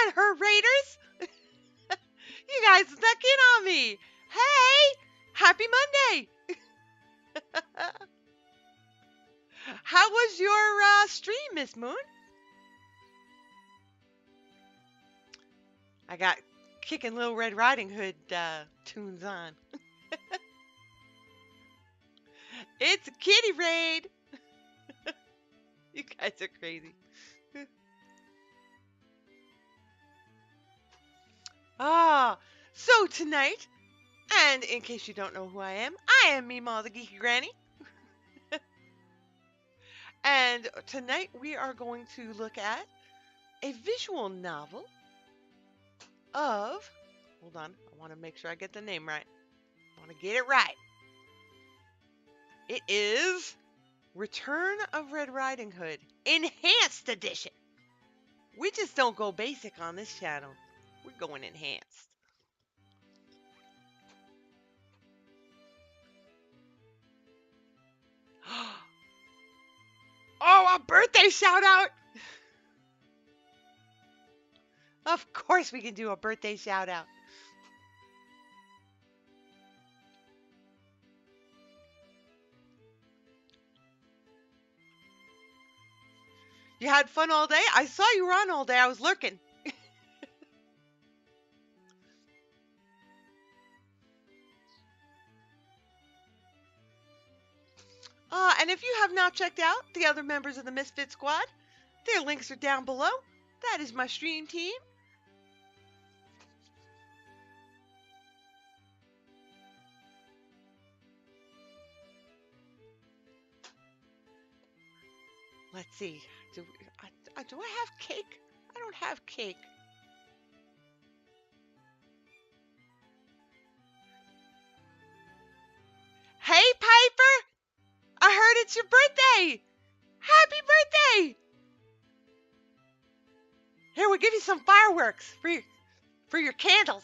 and her raiders. You guys snuck in on me. Hey, happy Monday. How was your stream, Miss Moon? I got Kicking Little Red Riding Hood tunes on. It's a kitty raid. You guys are crazy. So tonight, and in case you don't know who I am Meemaw the Geeky Granny. And tonight we are going to look at a visual novel of, hold on, I want to make sure I get the name right. I want to get it right. It is Return of Red Riding Hood, Enhanced Edition. We just don't go basic on this channel. We're going enhanced. Oh, a birthday shout out! Of course we can do a birthday shout out. You had fun all day? I saw you were on all day. I was lurking. And if you have not checked out the other members of the Misfit Squad, their links are down below. That is my stream team. Let's see. Do I have cake? I don't have cake. Hey, Piper! I heard it's your birthday! Happy birthday! Here, we'll give you some fireworks for your candles.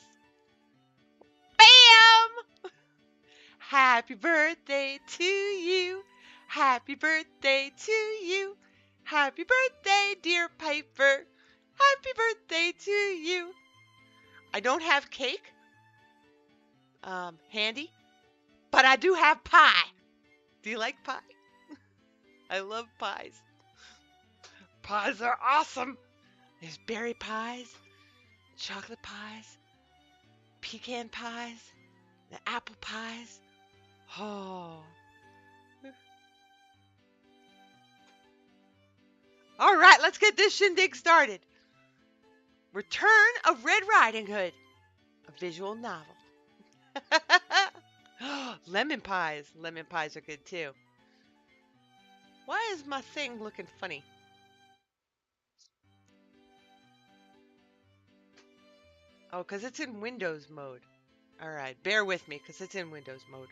Bam! Happy birthday to you. Happy birthday to you. Happy birthday, dear Piper. Happy birthday to you. I don't have cake handy, but I do have pie. Do you like pie? I love pies. Pies are awesome. There's berry pies, chocolate pies, pecan pies, the apple pies. Oh. All right, let's get this shindig started. Return of Red Riding Hood, a visual novel. Lemon pies. Lemon pies are good too. Why is my thing looking funny? Oh, because it's in Windows mode. All right, bear with me because it's in Windows mode.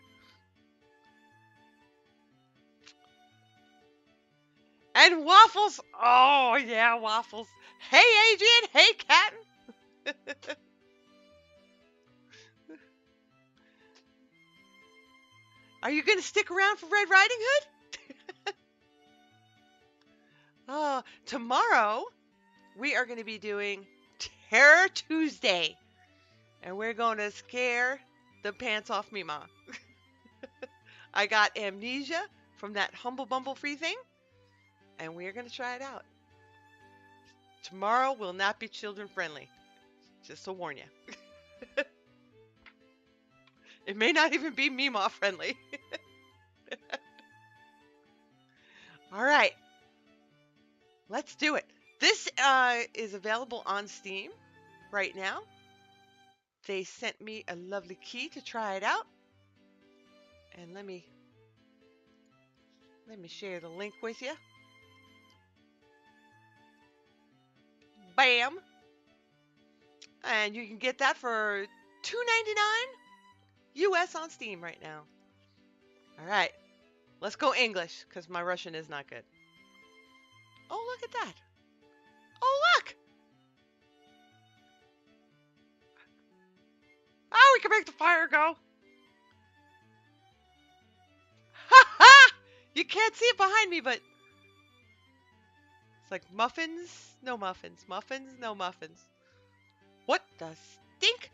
And waffles. Oh, yeah, waffles. Hey, Adrian. Hey, Captain. Are you going to stick around for Red Riding Hood? Oh, tomorrow we are going to be doing Terror Tuesday. And we're going to scare the pants off me, Ma. I got amnesia from that Humble Bumble free thing. And we're going to try it out. Tomorrow will not be children friendly. Just to warn you. It may not even be Meemaw friendly. All right. Let's do it. This is available on Steam right now. They sent me a lovely key to try it out. And let me share the link with you. Bam. And you can get that for $2.99 US on Steam right now. All right. Let's go English because my Russian is not good. Oh, look at that. Oh, look. Oh, we can make the fire go. Ha ha! You can't see it behind me, but it's like muffins, no muffins. Muffins, no muffins. What the stink?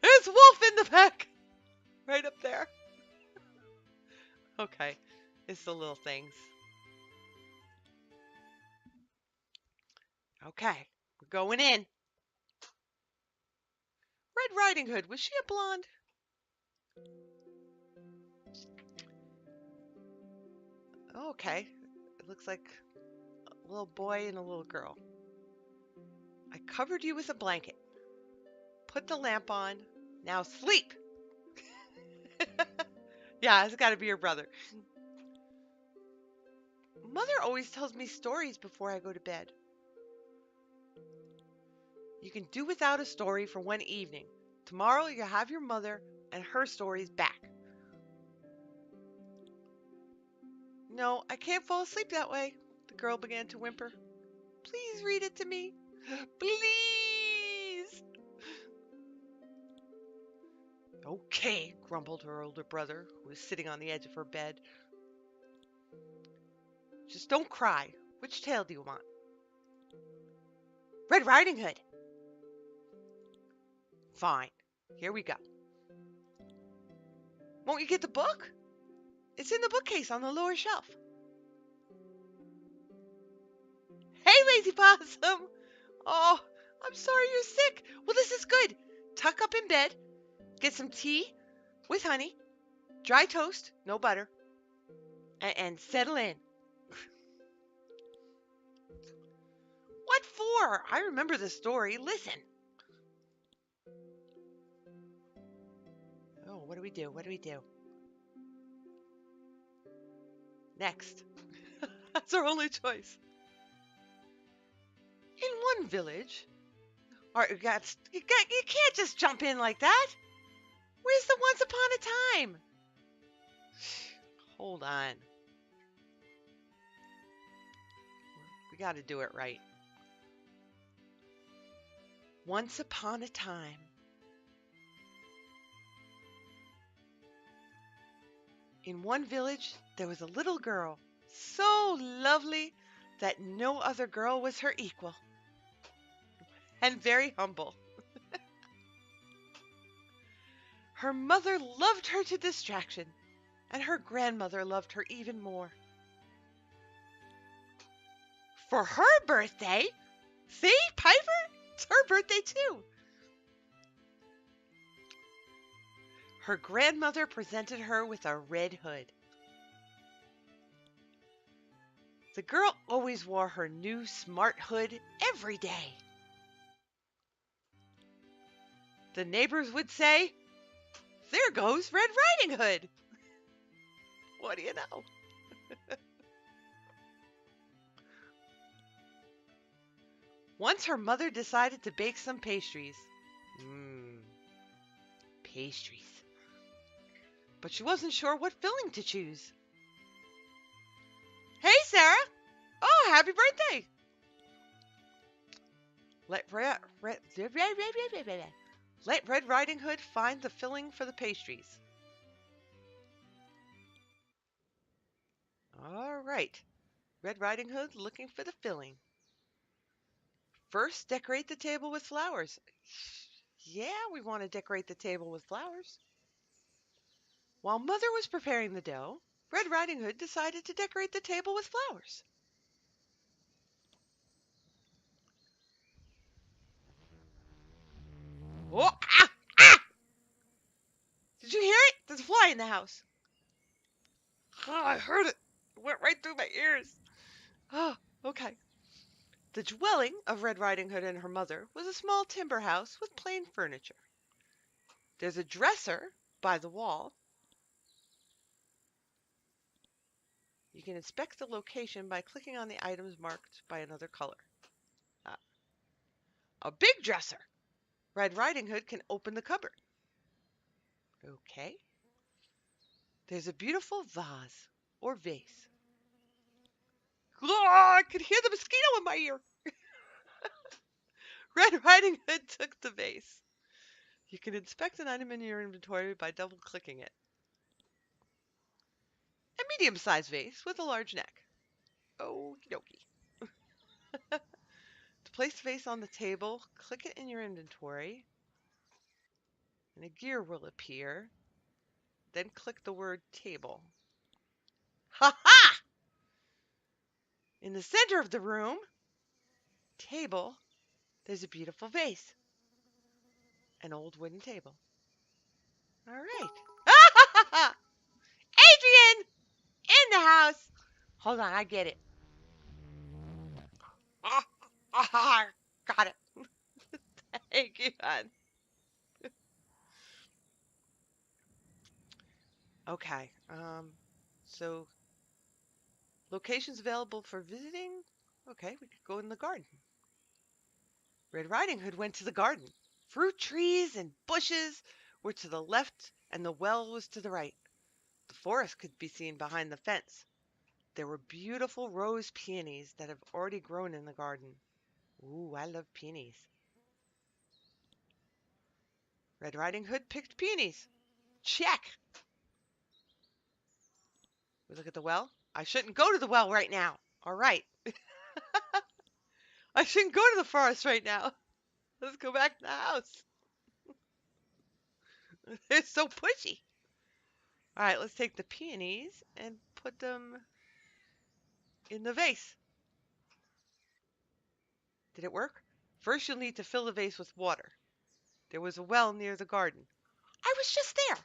There's wolf in the back. Right up there. Okay. It's the little things. Okay. We're going in. Red Riding Hood. Was she a blonde? Okay. It looks like a little boy and a little girl. I covered you with a blanket. Put the lamp on. Now sleep. Yeah, it's got to be your brother. Mother always tells me stories before I go to bed. You can do without a story for one evening. Tomorrow you'll have your mother and her stories back. No, I can't fall asleep that way. The girl began to whimper. Please read it to me. Please. Okay, grumbled her older brother, who was sitting on the edge of her bed. Just don't cry. Which tale do you want? Red Riding Hood. Fine. Here we go. Won't you get the book? It's in the bookcase on the lower shelf. Hey, Lazy Possum. Oh, I'm sorry you're sick. Well, this is good. Tuck up in bed. Get some tea with honey. Dry toast, no butter. And settle in. What for? I remember the story. Listen. Oh, what do we do? What do we do? Next. That's our only choice. In one village. You can't just jump in like that. Where's the once upon a time? Hold on. We got to do it right. Once upon a time. In one village, there was a little girl, so lovely that no other girl was her equal, and very humble. Her mother loved her to distraction, and her grandmother loved her even more. For her birthday, see, Piper? It's her birthday too. Her grandmother presented her with a red hood. The girl always wore her new smart hood every day. The neighbors would say, "There goes Red Riding Hood." What do you know? Once her mother decided to bake some pastries. Pastries. But she wasn't sure what filling to choose. Hey, Sarah. Oh, happy birthday. Let Red Riding Hood find the filling for the pastries. All right. Red Riding Hood looking for the filling. First, decorate the table with flowers. Yeah, we want to decorate the table with flowers. While Mother was preparing the dough, Red Riding Hood decided to decorate the table with flowers. Oh, ah, ah! Did you hear it? There's a fly in the house. Oh, I heard it. It went right through my ears. Oh, okay. The dwelling of Red Riding Hood and her mother was a small timber house with plain furniture. There's a dresser by the wall. You can inspect the location by clicking on the items marked by another color. Ah, a big dresser. Red Riding Hood can open the cupboard. Okay. There's a beautiful vase or vase. Oh, I could hear the mosquito in my ear. Red Riding Hood took the vase. You can inspect an item in your inventory by double-clicking it. A medium-sized vase with a large neck. Okie dokie. To place the vase on the table, click it in your inventory, and a gear will appear. Then click the word table. Ha ha! In the center of the room, table, there's a beautiful vase. An old wooden table. All right. Adrian! In the house! Hold on, I get it. Got it. Thank you, hon. Okay. So locations available for visiting? Okay, we could go in the garden. Red Riding Hood went to the garden. Fruit trees and bushes were to the left, and the well was to the right. The forest could be seen behind the fence. There were beautiful rose peonies that have already grown in the garden. Ooh, I love peonies. Red Riding Hood picked peonies. Check. We look at the well. I shouldn't go to the well right now. All right. I shouldn't go to the forest right now. Let's go back to the house. They're so pushy. All right, let's take the peonies and put them in the vase. Did it work? First, you'll need to fill the vase with water. There was a well near the garden. I was just there.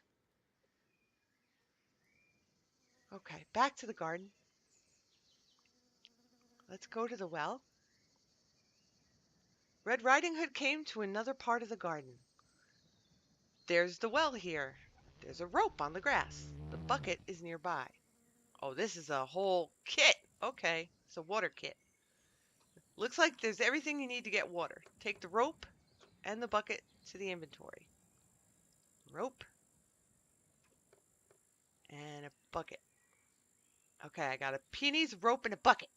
Okay, back to the garden. Let's go to the well. Red Riding Hood came to another part of the garden. There's the well here. There's a rope on the grass. The bucket is nearby. Oh, this is a whole kit. Okay, it's a water kit. Looks like there's everything you need to get water. Take the rope and the bucket to the inventory. Rope and a bucket. Okay, I got a peonies, rope, and a bucket.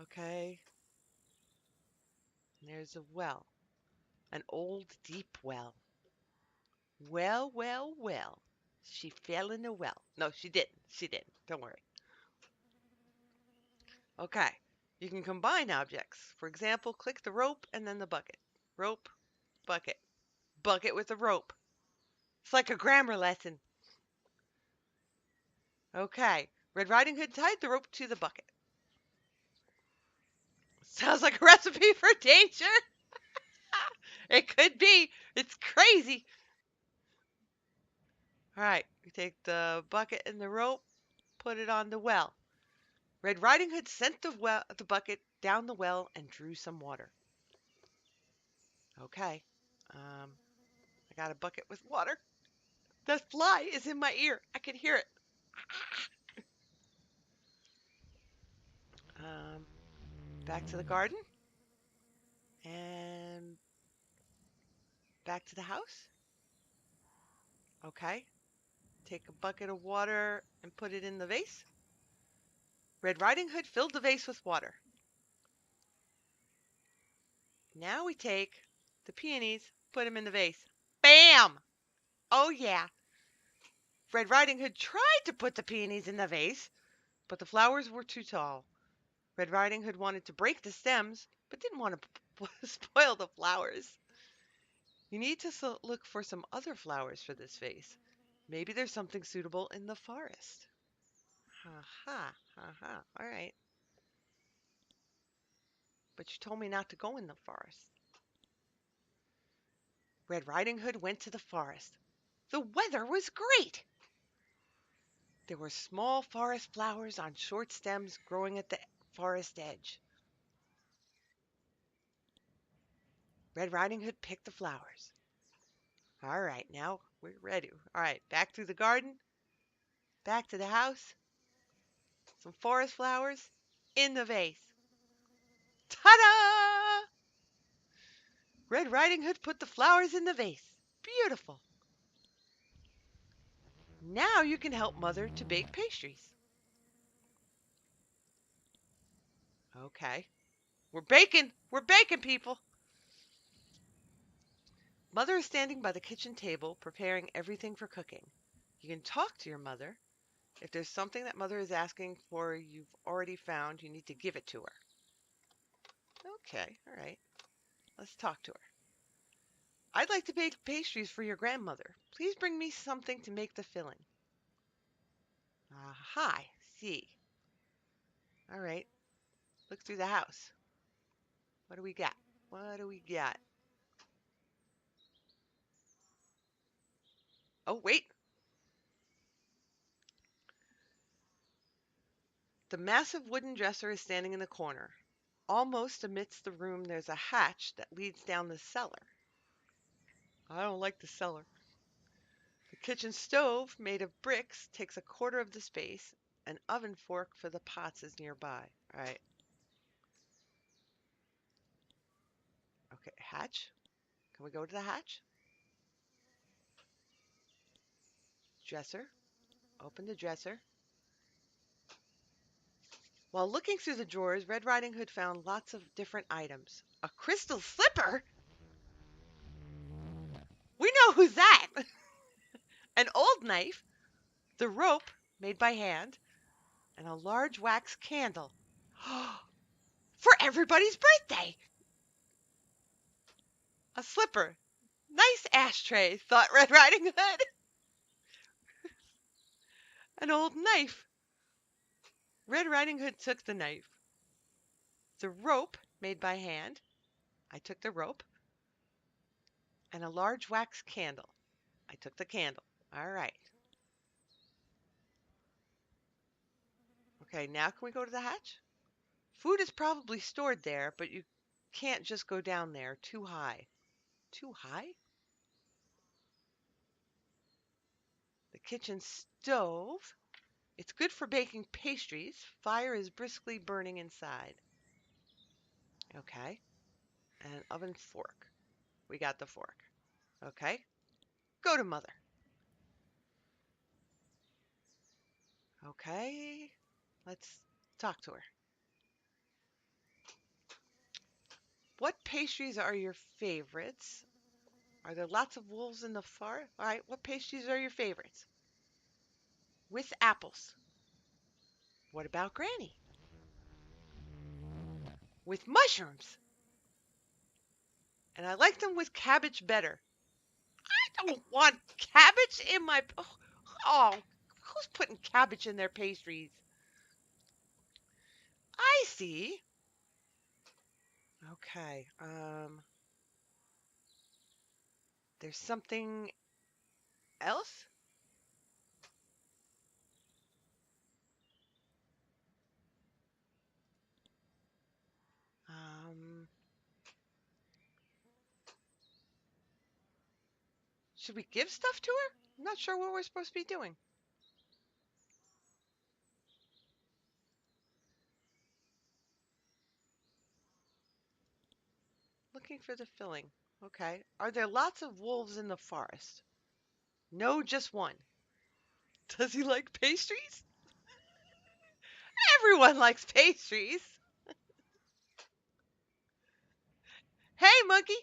Okay. And there's a well. An old, deep well. Well, well, well. She fell in the well. No, she didn't. She didn't. Don't worry. Okay. You can combine objects. For example, click the rope and then the bucket. Rope, bucket. Bucket with a rope. It's like a grammar lesson. Okay. Red Riding Hood tied the rope to the bucket. Sounds like a recipe for danger. It could be. It's crazy. All right. You take the bucket and the rope, put it on the well. Red Riding Hood sent the bucket down the well and drew some water. Okay. I got a bucket with water. The fly is in my ear. I can hear it. Um, Back to the garden and back to the house. Okay. Take a bucket of water and put it in the vase. Red Riding Hood filled the vase with water. Now we take the peonies, put them in the vase. Bam! Oh yeah. Red Riding Hood tried to put the peonies in the vase, but the flowers were too tall. Red Riding Hood wanted to break the stems, but didn't want to spoil the flowers. You need to look for some other flowers for this vase. Maybe there's something suitable in the forest. Ha ha, ha ha. All right. But you told me not to go in the forest. Red Riding Hood went to the forest. The weather was great. There were small forest flowers on short stems growing at the forest edge. Red Riding Hood picked the flowers. All right, now we're ready. All right, back through the garden, back to the house. Some forest flowers in the vase. Ta-da! Red Riding Hood put the flowers in the vase. Beautiful. Now you can help Mother to bake pastries. Okay. We're baking. We're baking, people. Mother is standing by the kitchen table preparing everything for cooking. You can talk to your mother If there's something that mother is asking for you've already found, you need to give it to her. Okay, all right. Let's talk to her. I'd like to bake pastries for your grandmother. Please bring me something to make the filling. Hi, see. All right, look through the house. What do we got? What do we got? Oh, wait. The massive wooden dresser is standing in the corner. Almost amidst the room, there's a hatch that leads down the cellar. I don't like the cellar. The kitchen stove, made of bricks, takes a quarter of the space. An oven fork for the pots is nearby. All right. Okay, hatch. Can we go to the hatch? Dresser. Open the dresser. While looking through the drawers, Red Riding Hood found lots of different items. A crystal slipper? We know who's that! An old knife, the rope made by hand, and a large wax candle. For everybody's birthday! A slipper. Nice ashtray, thought Red Riding Hood. An old knife. Red Riding Hood took the knife. The rope made by hand. I took the rope. And a large wax candle. I took the candle. All right. Okay, now can we go to the hatch? Food is probably stored there, but you can't just go down there. Too high. Too high? The kitchen stove. It's good for baking pastries. Fire is briskly burning inside. Okay. And an oven fork. We got the fork. Okay. Go to mother. Okay. Let's talk to her. What pastries are your favorites? Are there lots of wolves in the forest? All right. What pastries are your favorites? With apples. What about Granny? With mushrooms. And I like them with cabbage better. I don't want cabbage in my. Oh, who's putting cabbage in their pastries? I see. Okay. There's something else? Um, should we give stuff to her? I'm not sure what we're supposed to be doing. Looking for the filling. Okay. Are there lots of wolves in the forest? No, just one. Does he like pastries? Everyone likes pastries. Hey, monkey.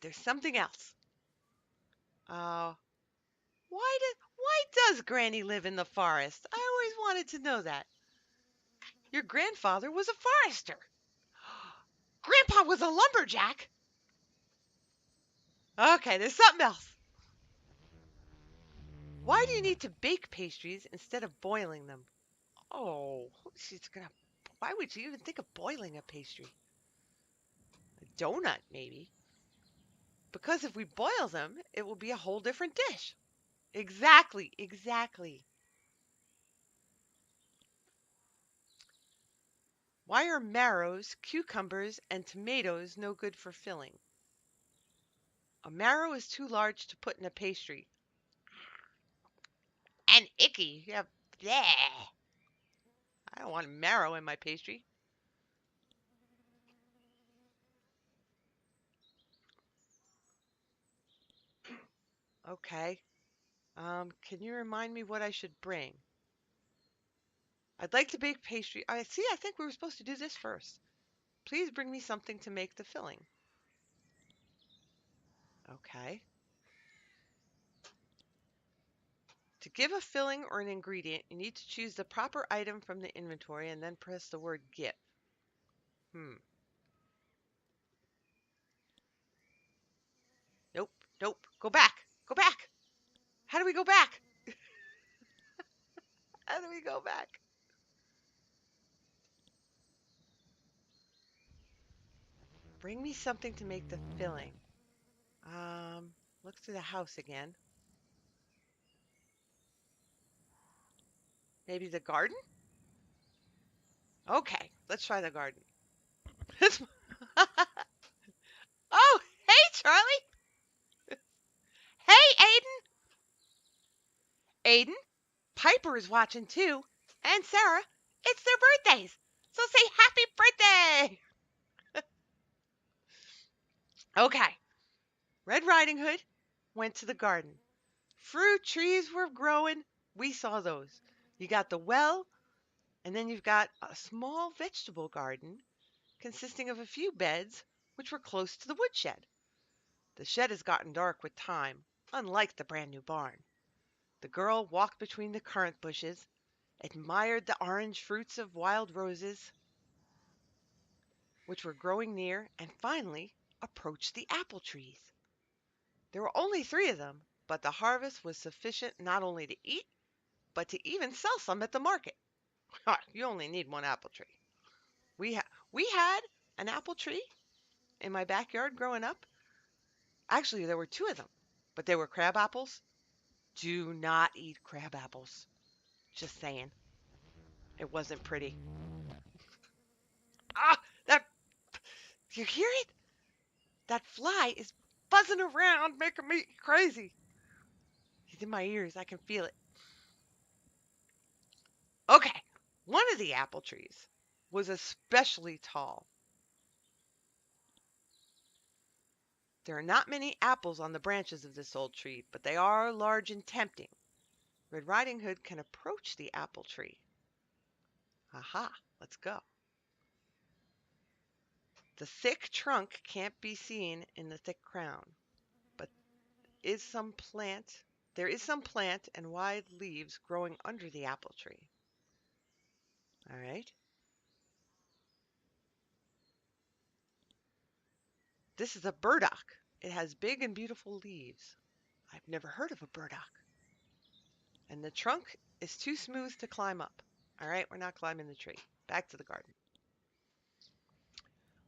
There's something else. Uh, why does Granny live in the forest? I always wanted to know that. Your grandfather was a forester. Grandpa was a lumberjack. Okay, there's something else. Why do you need to bake pastries instead of boiling them? Oh, she's gonna. Why would you even think of boiling a pastry? A donut, maybe. Because if we boil them, it will be a whole different dish. Exactly, exactly. Why are marrows, cucumbers, and tomatoes no good for filling? A marrow is too large to put in a pastry. And icky. Yeah, bleh. I don't want marrow in my pastry. Okay. Can you remind me what I should bring? I'd like to bake pastry. I see. I think we were supposed to do this first. Please bring me something to make the filling. Okay. To give a filling or an ingredient, you need to choose the proper item from the inventory and then press the word give. Hmm. Nope. Nope. Go back. Go back. How do we go back? How do we go back? Bring me something to make the filling. Look through the house again. Maybe the garden? Okay, let's try the garden. Oh, hey, Charlie. Hey, Aiden. Aiden, Piper is watching too. And Sarah, it's their birthdays. So say happy birthday. Okay, Red Riding Hood went to the garden. Fruit trees were growing. We saw those. You got the well, and then you've got a small vegetable garden consisting of a few beds which were close to the woodshed. The shed has gotten dark with time, unlike the brand new barn. The girl walked between the currant bushes, admired the orange fruits of wild roses which were growing near, and finally approached the apple trees. There were only 3 of them, but the harvest was sufficient not only to eat, but to even sell some at the market. You only need 1 apple tree. We had an apple tree in my backyard growing up. Actually, there were 2 of them, but they were crab apples. Do not eat crab apples. Just saying. It wasn't pretty. Ah, that you hear it? That fly is buzzing around, making me crazy. He's in my ears. I can feel it. Okay, one of the apple trees was especially tall. There are not many apples on the branches of this old tree, but they are large and tempting. Red Riding Hood can approach the apple tree. Aha, let's go. The thick trunk can't be seen in the thick crown, but is some plant. There is some plant and wide leaves growing under the apple tree. All right. This is a burdock. It has big and beautiful leaves. I've never heard of a burdock. And the trunk is too smooth to climb up. All right, we're not climbing the tree. Back to the garden.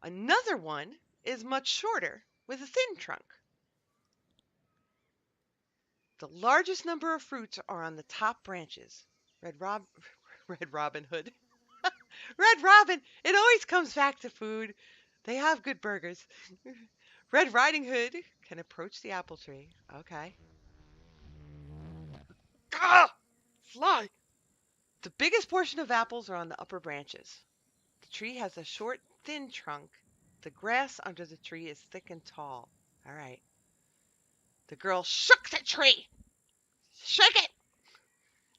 Another one is much shorter with a thin trunk. The largest number of fruits are on the top branches. Red Rob Red Robin Hood. Red Robin, it always comes back to food. They have good burgers. Red Riding Hood can approach the apple tree. Okay. Ah! Fly! The biggest portion of apples are on the upper branches. The tree has a short, thin trunk. The grass under the tree is thick and tall. All right. The girl shook the tree. Shake it!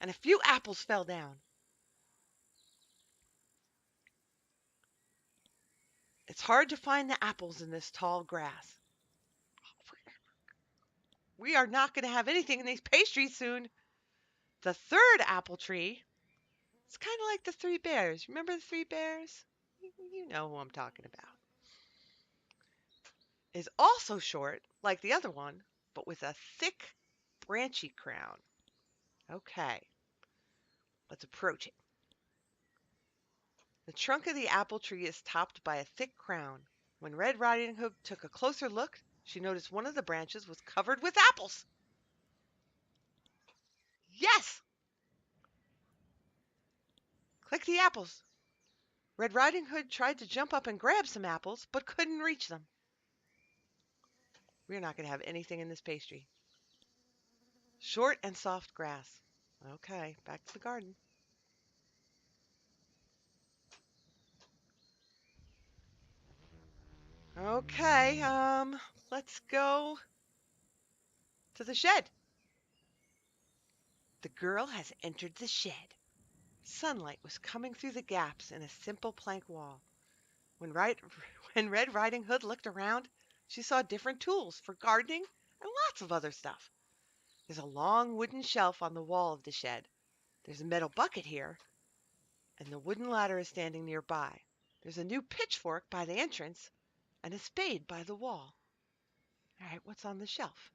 And a few apples fell down. It's hard to find the apples in this tall grass. We are not going to have anything in these pastries soon. The third apple tree, it's kind of like the 3 bears. Remember the 3 bears? You know who I'm talking about. Is also short, like the other one, but with a thick, branchy crown. Okay, let's approach it. The trunk of the apple tree is topped by a thick crown. When Red Riding Hood took a closer look, she noticed one of the branches was covered with apples. Yes! Click the apples. Red Riding Hood tried to jump up and grab some apples, but couldn't reach them. We're not going to have anything in this pastry. Short and soft grass. Okay, back to the garden. Okay, let's go to the shed. The girl has entered the shed. Sunlight was coming through the gaps in a simple plank wall. When, when Red Riding Hood looked around, she saw different tools for gardening and lots of other stuff. There's a long wooden shelf on the wall of the shed. There's a metal bucket here, and the wooden ladder is standing nearby. There's a new pitchfork by the entrance and a spade by the wall. All right, what's on the shelf?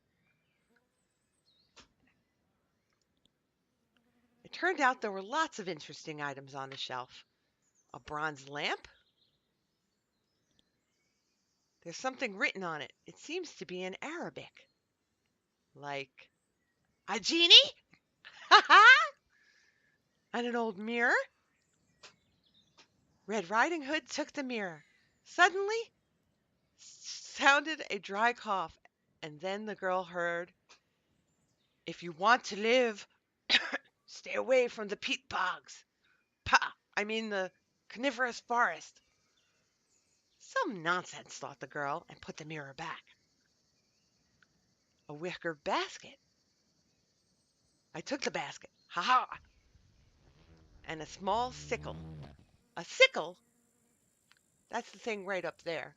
It turned out there were lots of interesting items on the shelf. A bronze lamp. There's something written on it. It seems to be in Arabic. Like, a genie? Ha ha! And an old mirror. Red Riding Hood took the mirror. Suddenly, sounded a dry cough, and then the girl heard, "If you want to live, stay away from the peat bogs. I mean the coniferous forest." Some nonsense, thought the girl, and put the mirror back. A wicker basket. I took the basket. Ha ha! And a small sickle. A sickle? That's the thing right up there.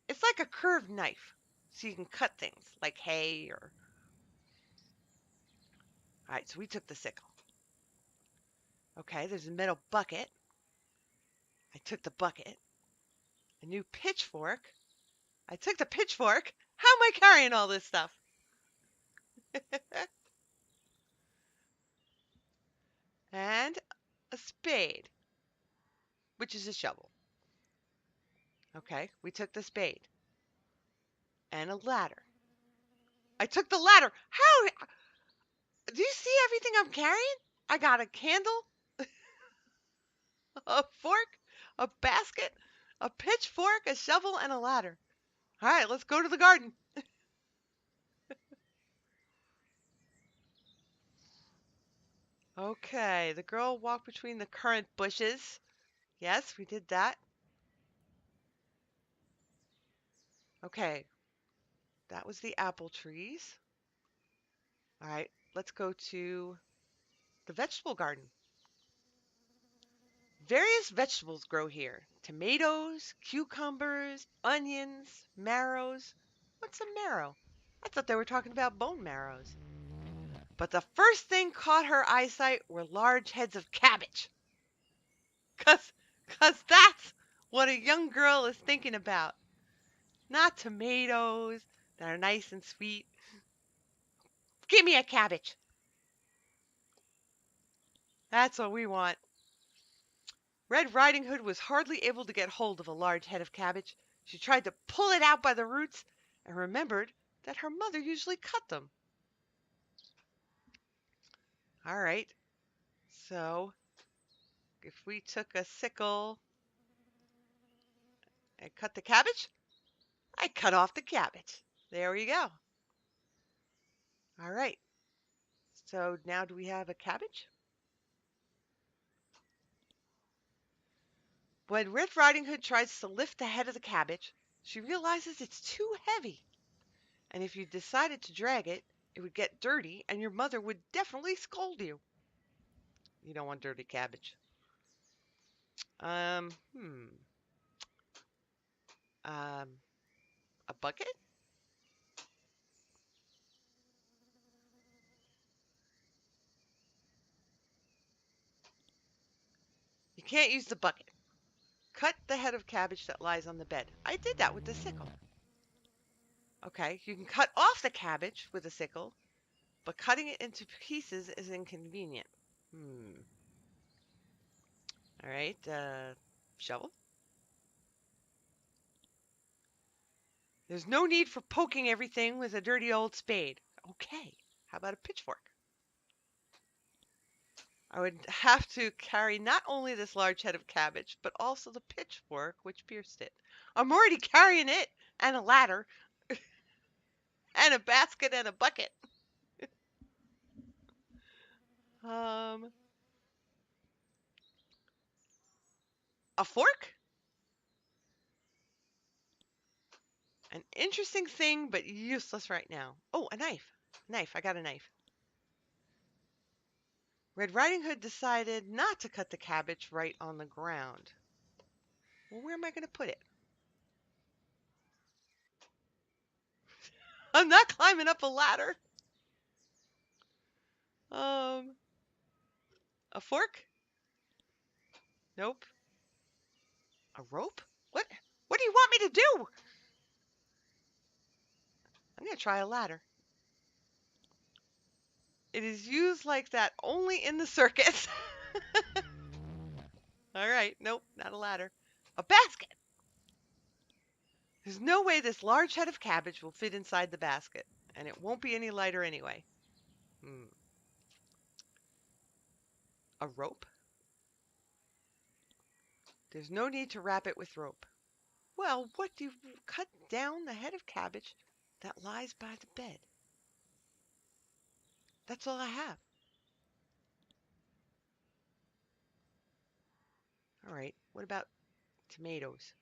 It's like a curved knife, so you can cut things like hay or. All right, so we took the sickle. Okay, there's a metal bucket. I took the bucket. A new pitchfork. I took the pitchfork. How am I carrying all this stuff? And a spade, which is a shovel. Okay, we took the spade. And a ladder. I took the ladder. How? Do you see everything I'm carrying? I got a candle, a fork, a basket, a pitchfork, a shovel, and a ladder. All right, let's go to the garden. Okay, the girl walked between the currant bushes. Yes, we did that. Okay, that was the apple trees. All right, let's go to the vegetable garden. Various vegetables grow here. Tomatoes, cucumbers, onions, marrows. What's a marrow? I thought they were talking about bone marrows. But the first thing caught her eyesight were large heads of cabbage. Cause that's what a young girl is thinking about. Not tomatoes that are nice and sweet. Give me a cabbage. That's what we want. Red Riding Hood was hardly able to get hold of a large head of cabbage. She tried to pull it out by the roots and remembered that her mother usually cut them. All right, so if we took a sickle and cut the cabbage, I cut off the cabbage. There we go. All right, so now do we have a cabbage? When Red Riding Hood tries to lift the head of the cabbage, she realizes it's too heavy. And if you decided to drag it, it would get dirty and your mother would definitely scold you. You don't want dirty cabbage. Um, hmm. Um, a bucket? You can't use the bucket. Cut the head of cabbage that lies on the bed. I did that with the sickle. Okay, you can cut off the cabbage with a sickle, but cutting it into pieces is inconvenient. All right, shovel. There's no need for poking everything with a dirty old spade. Okay, how about a pitchfork? I would have to carry not only this large head of cabbage, but also the pitchfork which pierced it. I'm already carrying it, and a ladder, and a basket, and a bucket. Um, a fork? An interesting thing, but useless right now. Oh, a knife. Knife, I got a knife. Red Riding Hood decided not to cut the cabbage right on the ground. Well, where am I going to put it? I'm not climbing up a ladder. Um, a fork? Nope. A rope? What? What do you want me to do? I'm gonna try a ladder. It is used like that only in the circus. All right. Nope, not a ladder. A basket. There's no way this large head of cabbage will fit inside the basket, and it won't be any lighter anyway. Hmm. A rope? There's no need to wrap it with rope. Well, what do you cut down the head of cabbage that lies by the bed? That's all I have. All right. What about tomatoes?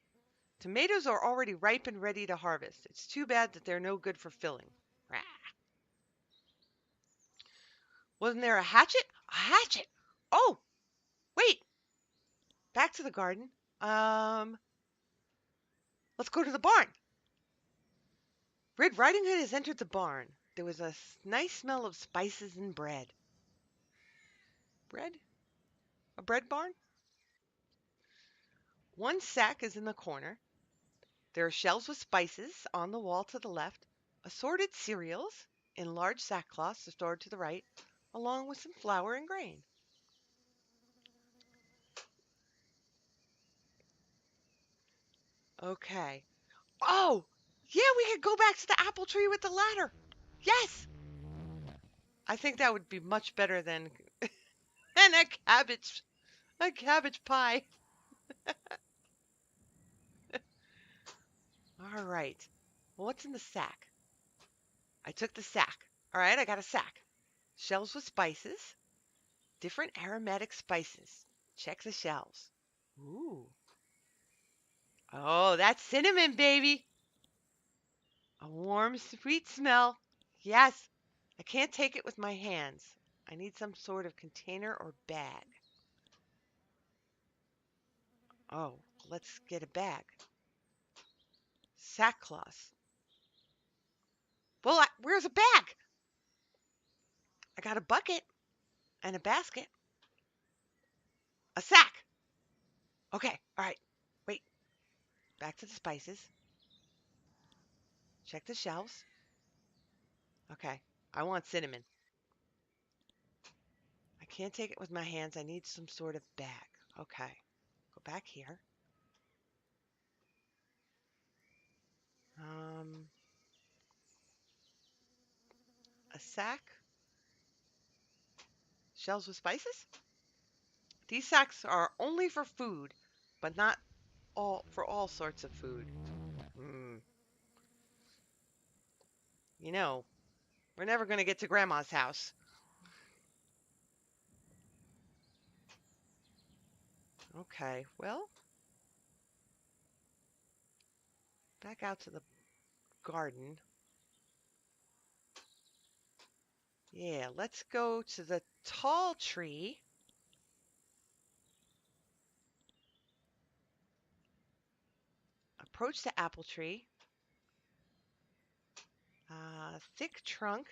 Tomatoes are already ripe and ready to harvest. It's too bad that they're no good for filling. Rah. Wasn't there a hatchet? A hatchet! Oh, wait. Back to the garden. Um, let's go to the barn. Red Riding Hood has entered the barn. There was a nice smell of spices and bread. Bread? A bread barn? One sack is in the corner. There are shelves with spices on the wall to the left. Assorted cereals in large sackcloths are stored to the right, along with some flour and grain. Okay. Oh, yeah, we could go back to the apple tree with the ladder. Yes, I think that would be much better than than a cabbage pie. All right. Well, what's in the sack? I took the sack. All right, I got a sack. Shelves with spices, different aromatic spices. Check the shelves. Ooh. Oh, that's cinnamon, baby. A warm, sweet smell. Yes. I can't take it with my hands. I need some sort of container or bag. Oh, let's get a bag. Sackcloth. Well, where's a bag? I got a bucket and a basket. A sack. Okay, all right. Wait, back to the spices. Check the shelves. Okay, I want cinnamon. I can't take it with my hands. I need some sort of bag. Okay, go back here. Um, a sack. Shelves with spices? These sacks are only for food, but not all sorts of food. Mm, you know, we're never going to get to Grandma's house. Okay, well, back out to the garden. Yeah, let's go to the tall tree. Approach the apple tree. Thick trunk.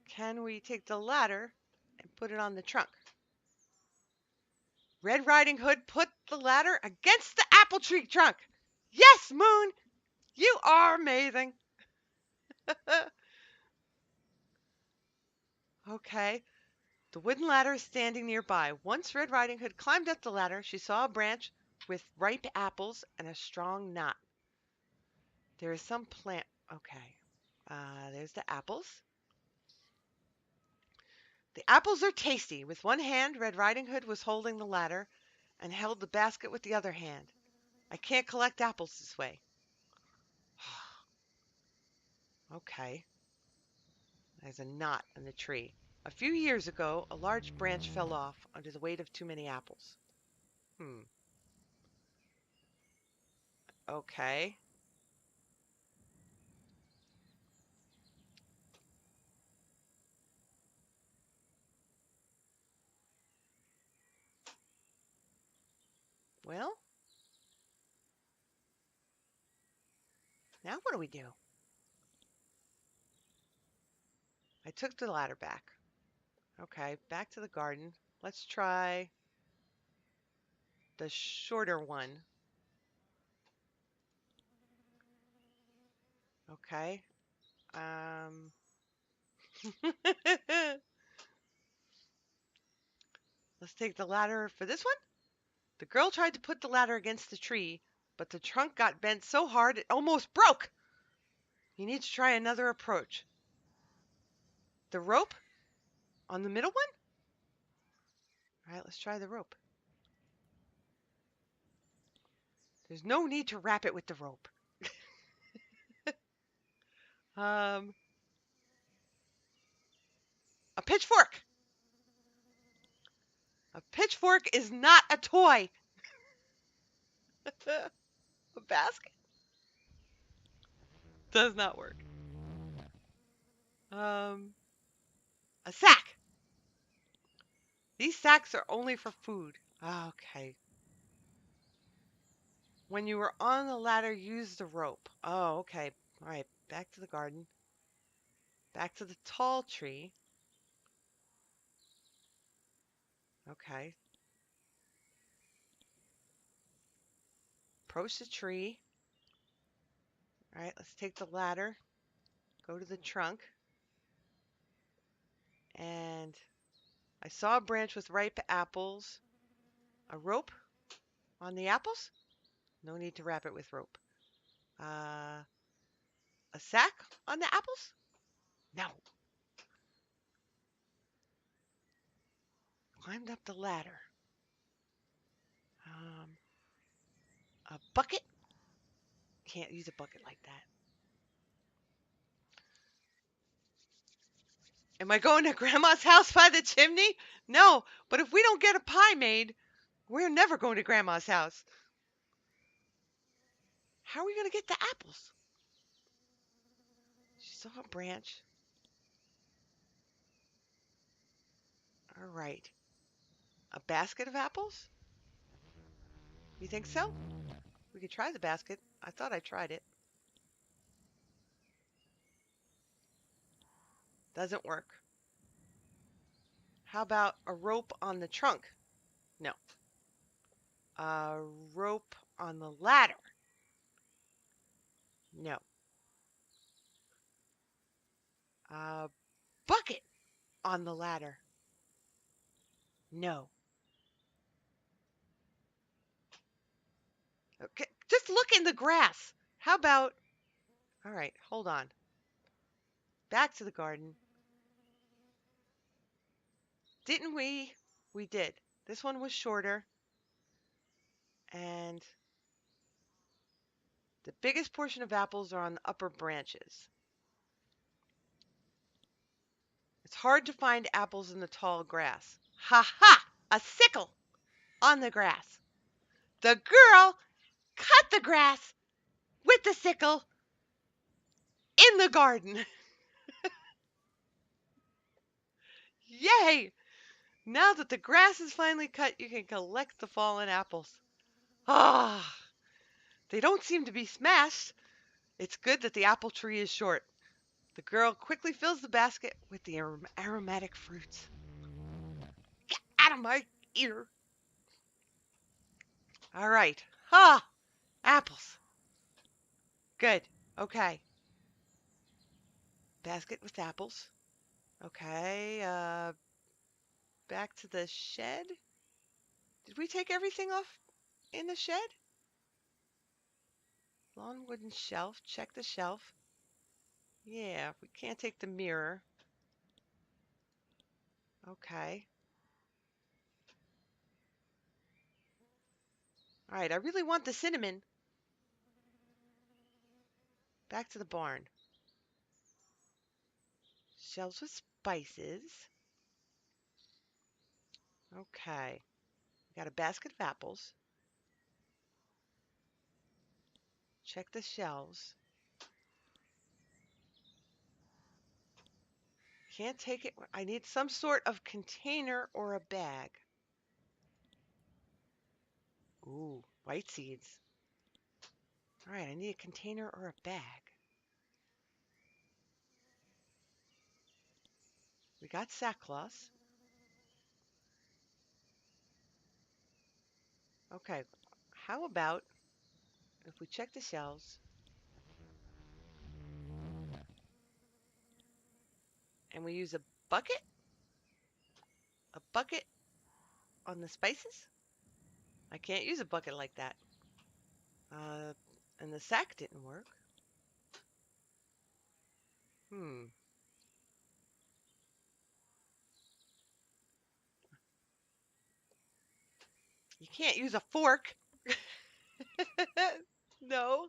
Can we take the ladder and put it on the trunk? Red Riding Hood put the ladder against the apple tree trunk. Yes, Moon, you are amazing. Okay, the wooden ladder is standing nearby. Once Red Riding Hood climbed up the ladder, she saw a branch with ripe apples and a strong knot. There is some plant. Okay, there's the apples. The apples are tasty. With one hand, Red Riding Hood was holding the ladder and held the basket with the other hand. I can't collect apples this way. Okay, there's a knot in the tree. A few years ago, a large branch fell off under the weight of too many apples. Hmm, okay. Well, now what do we do? I took the ladder back. Okay, back to the garden. Let's try the shorter one. Okay. Um, let's take the ladder for this one. The girl tried to put the ladder against the tree, but the trunk got bent so hard it almost broke. You need to try another approach. The rope on the middle one? All right, let's try the rope. There's no need to wrap it with the rope. Um, a pitchfork. A pitchfork is not a toy. A basket does not work. Um, a sack. These sacks are only for food. Okay. When you were on the ladder, use the rope. Oh, okay. All right. Back to the garden. Back to the tall tree. Okay. Approach the tree. All right. Let's take the ladder. Go to the trunk. And I saw a branch with ripe apples. A rope on the apples? No need to wrap it with rope. Uh, a sack on the apples? No. Climbed up the ladder. Um, a bucket? Can't use a bucket like that. Am I going to Grandma's house by the chimney? No, but if we don't get a pie made, we're never going to Grandma's house. How are we going to get the apples? She saw a branch. All right. A basket of apples? You think so? We could try the basket. I thought I tried it. Doesn't work. How about a rope on the trunk? No. A rope on the ladder? No. A bucket on the ladder? No. Okay, just look in the grass. How about, all right, hold on. Back to the garden. Didn't we? We did. This one was shorter. And the biggest portion of apples are on the upper branches. It's hard to find apples in the tall grass. Ha ha! A sickle on the grass. The girl cut the grass with the sickle in the garden. Yay! Now that the grass is finally cut, you can collect the fallen apples. Ah, they don't seem to be smashed. It's good that the apple tree is short. The girl quickly fills the basket with the aromatic fruits. Get out of my ear. All right. Ah, apples. Good. Okay. Basket with apples. Okay. Back to the shed. Did we take everything off in the shed? Long wooden shelf. Check the shelf. Yeah, we can't take the mirror. Okay. All right, I really want the cinnamon. Back to the barn. Shelves with spices. Okay. We got a basket of apples. Check the shelves. Can't take it. I need some sort of container or a bag. Ooh, white seeds. All right, I need a container or a bag. We got sackcloth. Okay, how about if we check the shelves and we use bucket, a bucket on the spices? I can't use a bucket like that. Uh, and the sack didn't work. Hmm. You can't use a fork. No.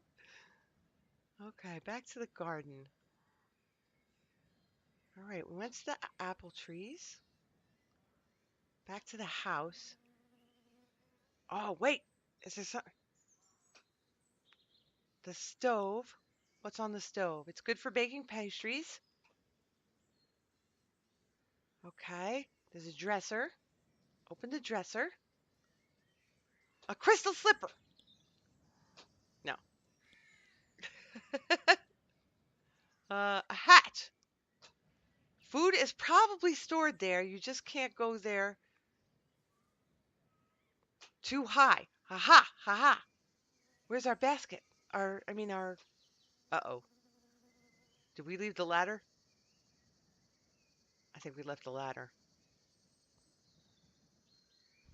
Okay, back to the garden. All right, we went to the apple trees. Back to the house. Oh, wait. Is there something? The stove. What's on the stove? It's good for baking pastries. Okay. There's a dresser. Open the dresser. A crystal slipper. No. A hat. Food is probably stored there. You just can't go there too high. Ha ha, ha ha. Where's our basket? Our. Uh-oh. Did we leave the ladder? I think we left the ladder.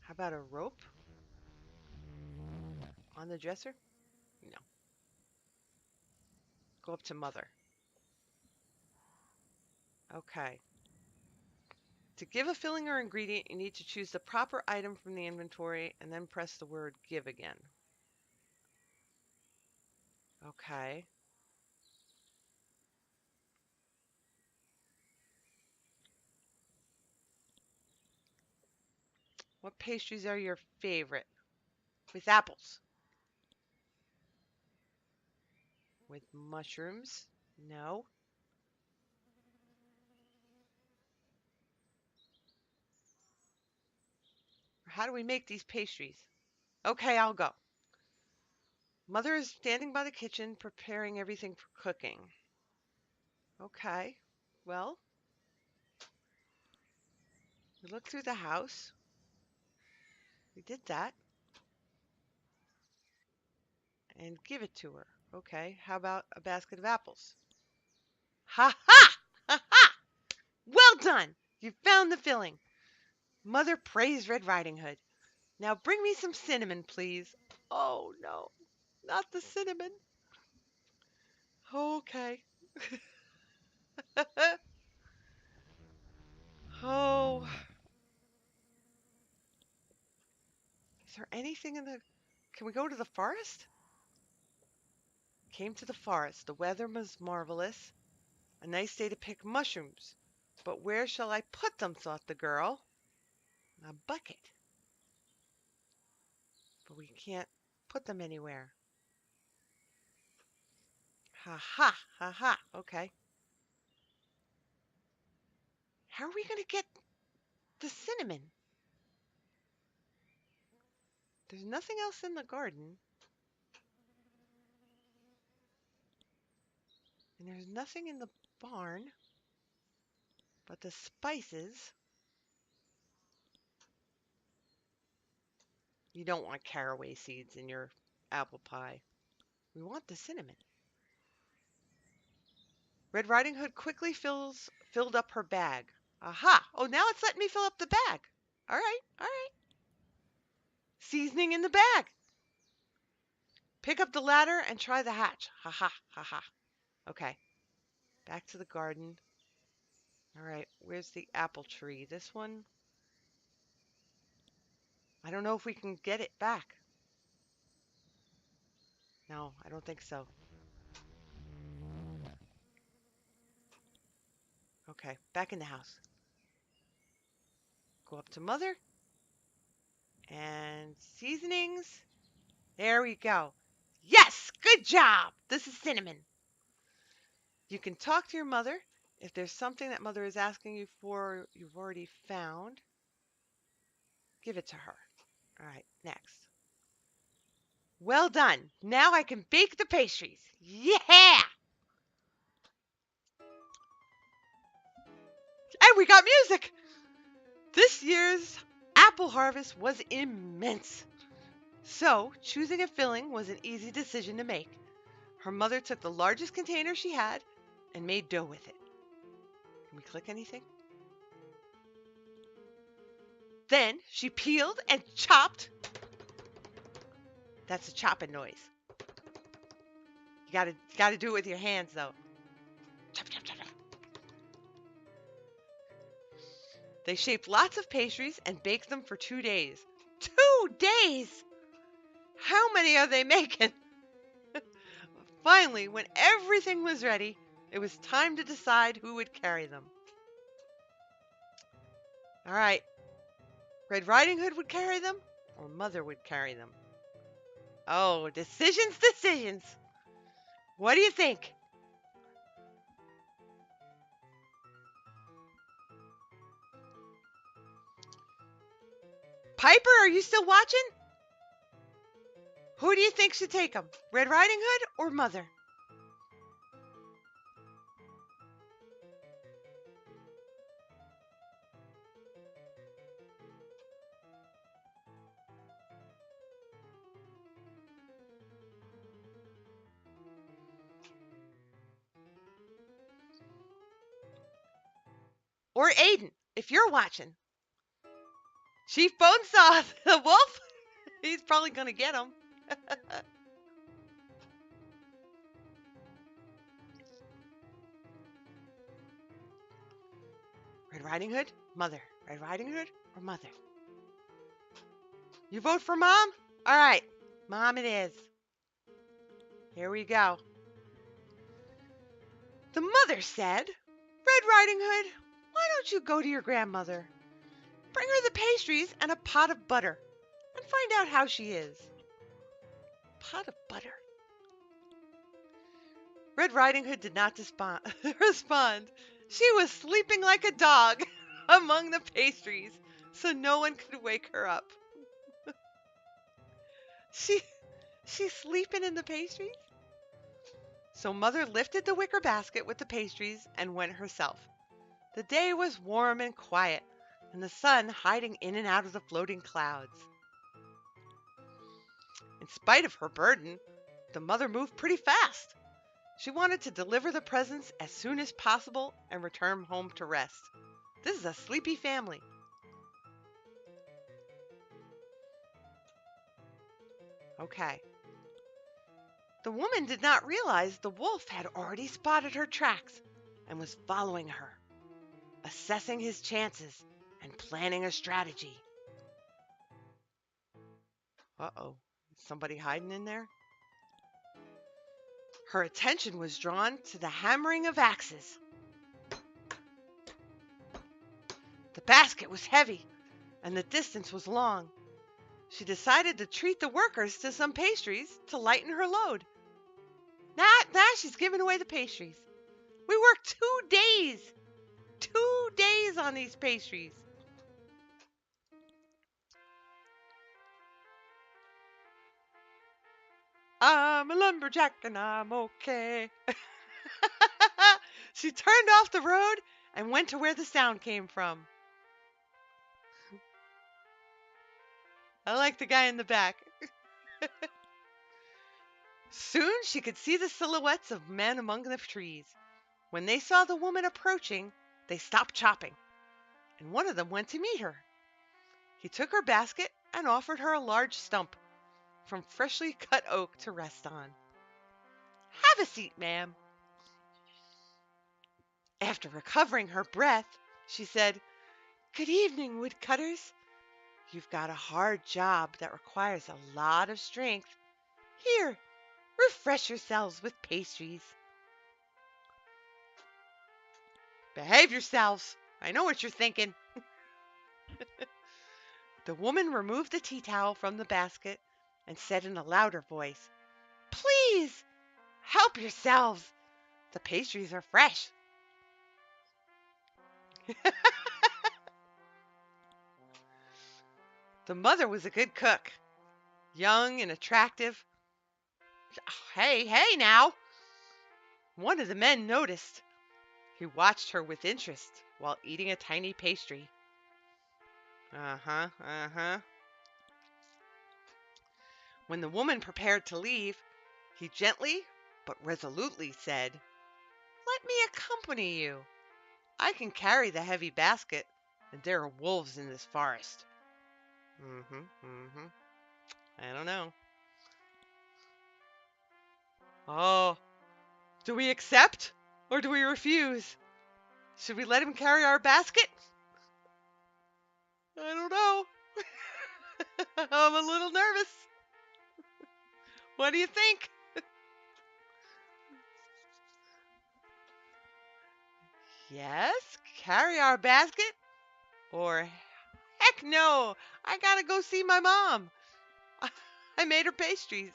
How about a rope on the dresser? No. Go up to mother. Okay. To give a filling or ingredient, you need to choose the proper item from the inventory and then press the word give again. Okay. What pastries are your favorite? With apples. With mushrooms? No. How do we make these pastries? Okay, I'll go. Mother is standing by the kitchen preparing everything for cooking. Okay. Well, we look through the house. We did that. And give it to her. Okay. How about a basket of apples? Ha ha! Ha ha! Well done! You found the filling. Mother praised Red Riding Hood. Now bring me some cinnamon, please. Oh, no. Not the cinnamon. Okay. Oh. Is there anything in the... Can we go to the forest? Came to the forest. The weather was marvelous. A nice day to pick mushrooms. But where shall I put them, thought the girl. A bucket. But we can't put them anywhere. Ha ha, ha ha. Okay. How are we going to get the cinnamon? There's nothing else in the garden. And there's nothing in the barn but the spices. You don't want caraway seeds in your apple pie. We want the cinnamon. Red Riding Hood quickly filled up her bag. Aha! Oh, now it's letting me fill up the bag. All right, all right. Seasoning in the bag. Pick up the ladder and try the hatch. Ha ha, ha ha. Okay, back to the garden. All right, where's the apple tree? This one? I don't know if we can get it back. No, I don't think so. Okay, back in the house. Go up to mother. And seasonings. There we go. Yes, good job. This is cinnamon. You can talk to your mother. If there's something that mother is asking you for you've already found, give it to her. All right, next. Well done. Now I can bake the pastries. Yeah! we got music! This year's apple harvest was immense. So, choosing a filling was an easy decision to make. Her mother took the largest container she had and made dough with it. Can we click anything? Then she peeled and chopped. That's a chopping noise. You gotta do it with your hands though. Chop, chop, chop, chop. They shaped lots of pastries and baked them for 2 days. 2 days! How many are they making? Finally, when everything was ready, it was time to decide who would carry them. All right, Red Riding Hood would carry them, or Mother would carry them. Oh, decisions, decisions. What do you think? Piper, are you still watching? Who do you think should take them? Red Riding Hood or Mother? Or Aiden, if you're watching? Chief Bonesaw, the wolf? He's probably going to get him. Red Riding Hood, Mother. Red Riding Hood or Mother? You vote for Mom? All right, Mom it is. Here we go. The mother said, Red Riding Hood, why don't you go to your grandmother? Bring her the pastries and a pot of butter and find out how she is. Pot of butter. Red Riding Hood did not respond. She was sleeping like a dog among the pastries, so no one could wake her up. She's sleeping in the pastries? So Mother lifted the wicker basket with the pastries and went herself. The day was warm and quiet, and the sun hiding in and out of the floating clouds. In spite of her burden, the mother moved pretty fast. She wanted to deliver the presents as soon as possible and return home to rest. This is a sleepy family. Okay. The woman did not realize the wolf had already spotted her tracks and was following her, assessing his chances and planning a strategy. Uh-oh. Is somebody hiding in there? Her attention was drawn to the hammering of axes. The basket was heavy, and the distance was long. She decided to treat the workers to some pastries to lighten her load. Now she's giving away the pastries. We worked 2 days. 2 days on these pastries. I'm a lumberjack and I'm okay. She turned off the road and went to where the sound came from. I like the guy in the back. Soon she could see the silhouettes of men among the trees. When they saw the woman approaching, they stopped chopping, and one of them went to meet her. He took her basket and offered her a large stump from freshly cut oak to rest on. Have a seat, ma'am. After recovering her breath, she said, Good evening, woodcutters. You've got a hard job that requires a lot of strength. Here, refresh yourselves with pastries. Behave yourselves. I know what you're thinking. The woman removed the tea towel from the basket and said in a louder voice, Please, help yourselves. The pastries are fresh. The mother was a good cook, young and attractive. Hey now! One of the men noticed. He watched her with interest. while eating a tiny pastry. Uh-huh, uh-huh. When the woman prepared to leave, he gently but resolutely said, "Let me accompany you. I can carry the heavy basket, and there are wolves in this forest." Mm-hmm, mm-hmm. I don't know. Oh, do we accept or do we refuse? Should we let him carry our basket? I don't know. I'm a little nervous. What do you think? Yes, carry our basket? Or heck no, I gotta go see my mom. I made her pastries.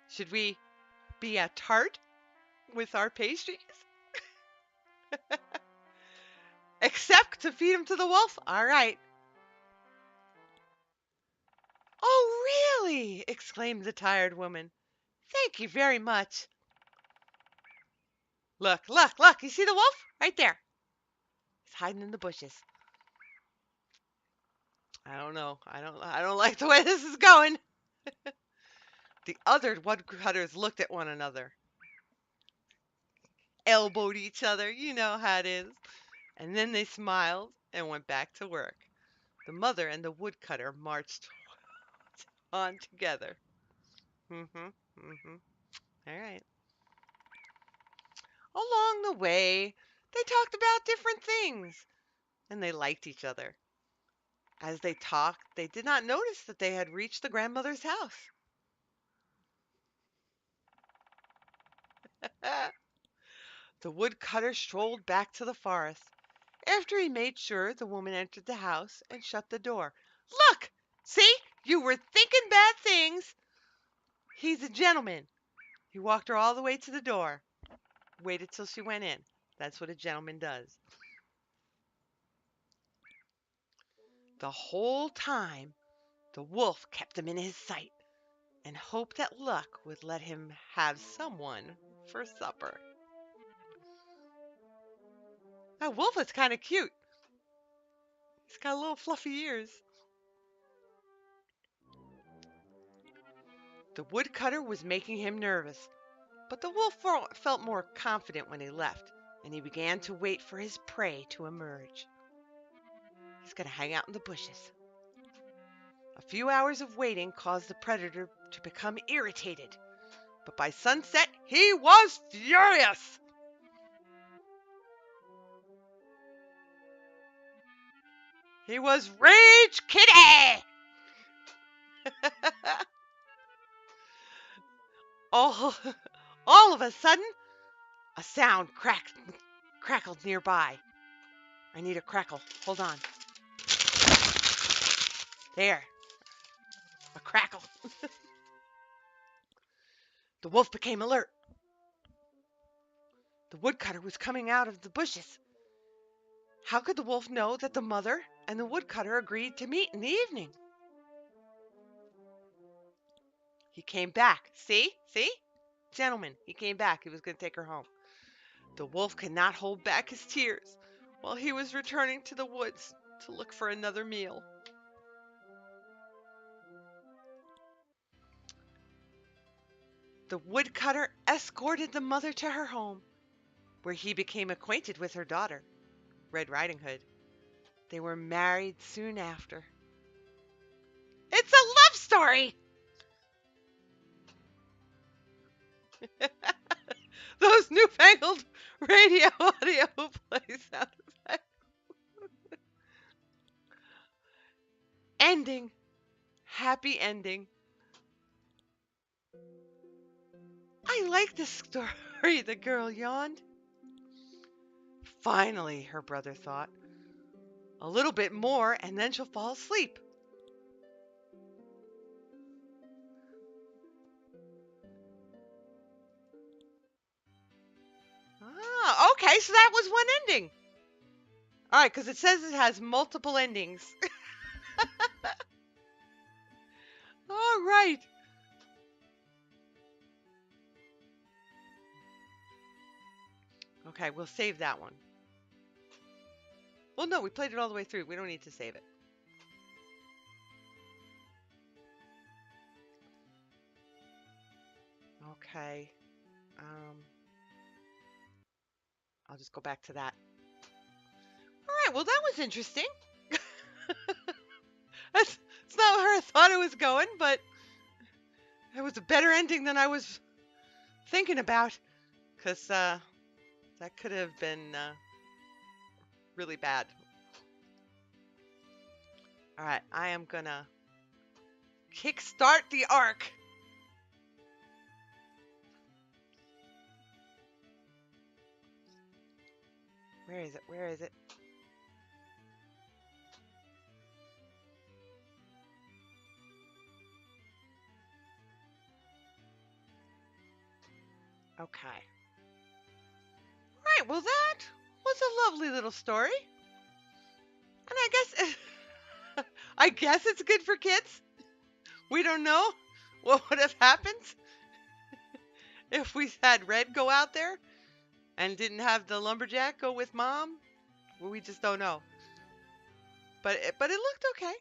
Should we be a tart with our pastries? Except to feed him to the wolf? All right. Oh, really? Exclaimed the tired woman. Thank you very much. Look, look, look. You see the wolf? Right there. He's hiding in the bushes. I don't know. I don't like the way this is going. The other woodcutters looked at one another, elbowed each other. You know how it is. And then they smiled and went back to work. The mother and the woodcutter marched on together. Mm-hmm. Mm-hmm. All right. Along the way, they talked about different things, and they liked each other. As they talked, they did not notice that they had reached the grandmother's house. The woodcutter strolled back to the forest. After he made sure the woman entered the house and shut the door. Look! See? You were thinking bad things. He's a gentleman. He walked her all the way to the door. Waited till she went in. That's what a gentleman does. The whole time, the wolf kept him in his sight and hoped that luck would let him have someone for supper. That wolf is kind of cute. He's got little fluffy ears. The woodcutter was making him nervous, but the wolf felt more confident when he left, and he began to wait for his prey to emerge. He's going to hang out in the bushes. A few hours of waiting caused the predator to become irritated, but by sunset he was furious. He was Rage Kitty! all, all of a sudden, a sound crackled nearby. I need a crackle. Hold on. There, a crackle. The wolf became alert. The woodcutter was coming out of the bushes. How could the wolf know that the mother and the woodcutter agreed to meet in the evening? He came back. See? See? Gentlemen, he came back. He was going to take her home. The wolf could not hold back his tears while he was returning to the woods to look for another meal. The woodcutter escorted the mother to her home, where he became acquainted with her daughter, Red Riding Hood. They were married soon after. It's a love story! Those newfangled radio audio play sound effects. Ending. Happy ending. I like this story, the girl yawned. Finally, her brother thought. A little bit more and then she'll fall asleep. Ah, okay, so that was one ending. All right, because it says it has multiple endings. All right. Okay, we'll save that one. Well, no, we played it all the way through. We don't need to save it. Okay. Um, I'll just go back to that. All right, well, that was interesting. It's not where I thought it was going, but it was a better ending than I was thinking about. Because that could have been really bad. All right, I am going to kickstart the arc. Where is it? Where is it? Okay. All right, well, that was a lovely little story. And I guess it's good for kids. We don't know what would have happened if we had Red go out there and didn't have the lumberjack go with Mom. Well, we just don't know. But it looked okay.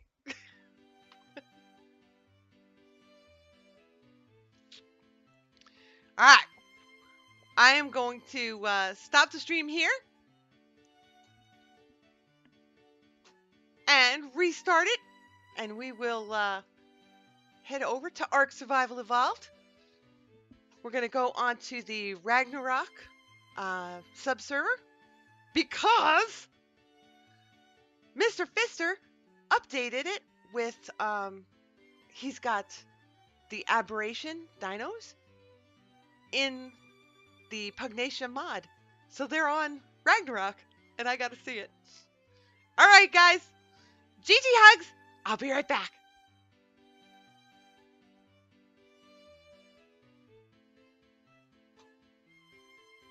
All right. I am going to stop the stream here and restart it. And we will head over to Ark Survival Evolved. We're going to go on to the Ragnarok subserver because Mr. Fister updated it with, he's got the Aberration dinos in the Pugnacia mod. So they're on Ragnarok, and I got to see it. All right, guys. GG hugs. I'll be right back.